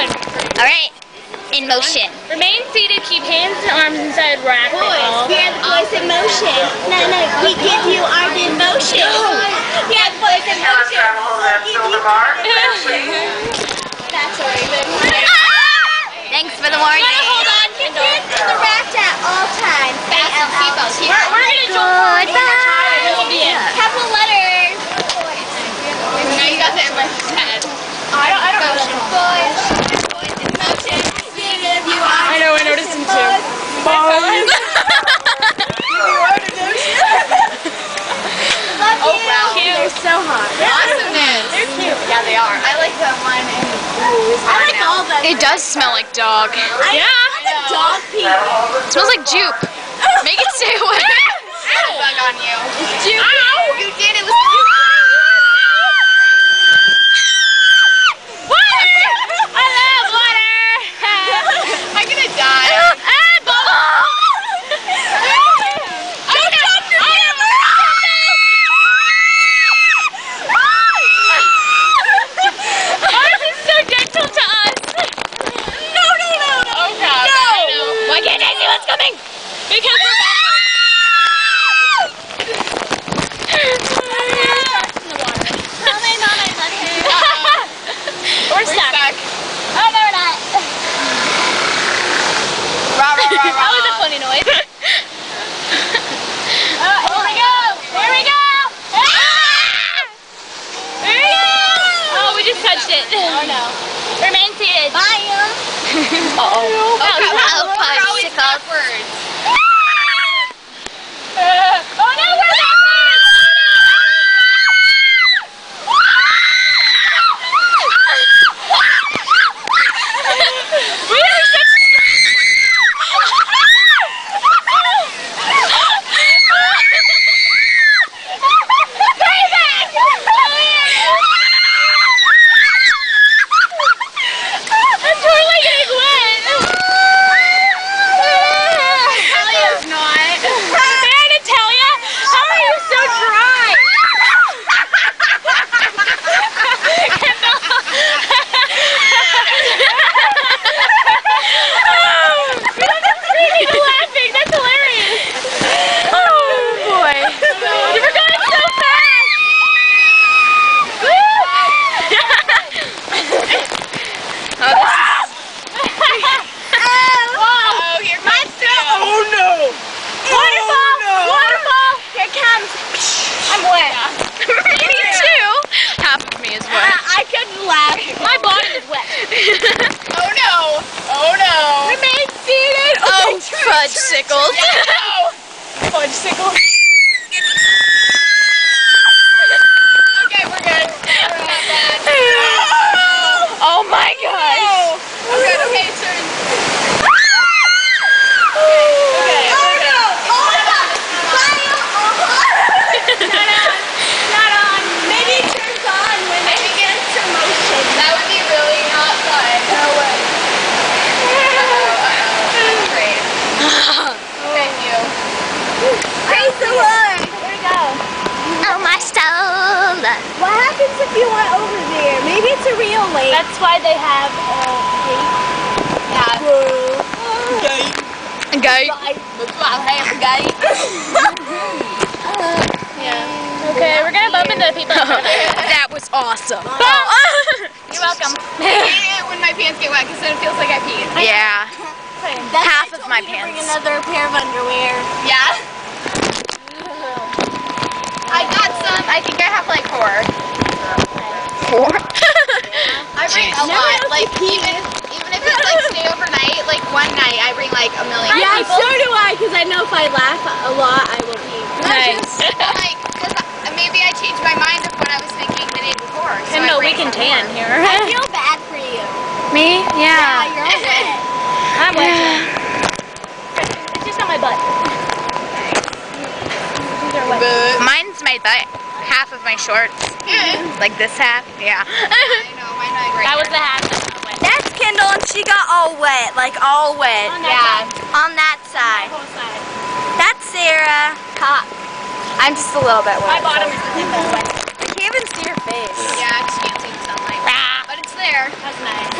going. All right. In motion. Remain seated. Keep hands and arms inside rack. Boys, we have the boys in motion. No, we give you our in motion. We have the boys in motion. That's already. Thanks for the warning. Hold on. Get hands to the rack at all times. We're gonna jump. Capital letters. Now you got the in my head. I don't know. Boys in motion. I know, I noticed him too. Boys. Oh wow. They're so hot. Awesomeness. They're cute. Yeah, they are. I like the one in I like all of them. It does smell like dog. Yeah. Dog pee. It smells like jupe. Make it stay away. Bug on you. Jupe. Ow! You did it. It was jupe. That was a funny noise. Here we go! Here we go! Here we go! Oh, we just touched it. Oh no. Remain seated. Bye. Uh-oh. Oh, fudge backwards. Oh no, we're fudge-sicles. Fudge-sicles. Okay, we're good. We're not bad. Oh my gosh. We're good. Okay, turn. What happens if you went over there? Maybe it's a real lake. That's why they have gate. Yeah. Gate. That's why I have a gate. Yeah. Okay, we're gonna bump into the people. That was awesome. You're welcome. I hate it when my pants get wet because then it feels like I peed. Yeah. That's half of my bring pants. another pair of underwear. Yeah. I got some. I think I have like 4. 4? I bring a lot. Like even if it's like stay overnight, like one night I bring like a million. Yeah, people. so do I, because I know if I laugh a lot, I will pee. Nice. Like, cause maybe I changed my mind of what I was thinking the day before. So I know we can tan here. I feel bad for you. Me? Yeah, Yeah. you're all wet. I'm wet. It's just on my butt. Mine's my butt. Half of my shorts. Like this half. Yeah. I know, mine right That was the half. That's Kendall, and she got all wet, like all wet. On that side. That's Sarah. Hot. I'm just a little bit My wet. bottom is the wet. I can't even see your face. Yeah, I just can't see the sunlight. But it's there. That's nice.